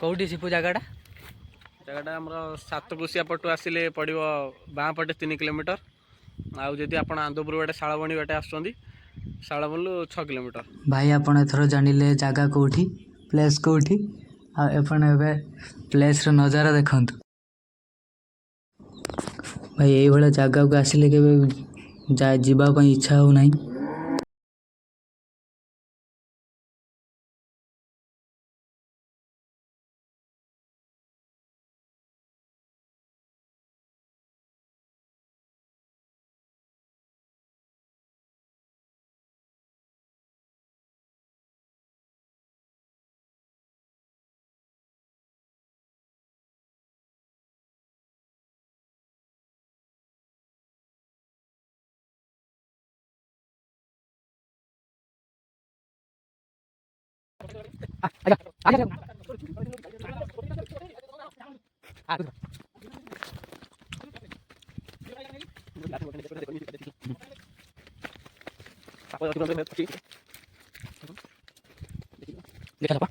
कौटी शिपू जगटा जगटा आम सातकोशिया पटू आसिले पड़ो बाँ पटे 3 किलोमीटर आउदी आप आंदपुर बाटे शालबणी बाटे आसुँच शालबणी 6 किलोमीटर। भाई आपण एथर जानिले जगह कौटी प्लेस कौटी आपण ए प्लेस नजारा देखंतु भाई ये भाया जगह को आसिले के जावाई इच्छा हो नहीं। देखा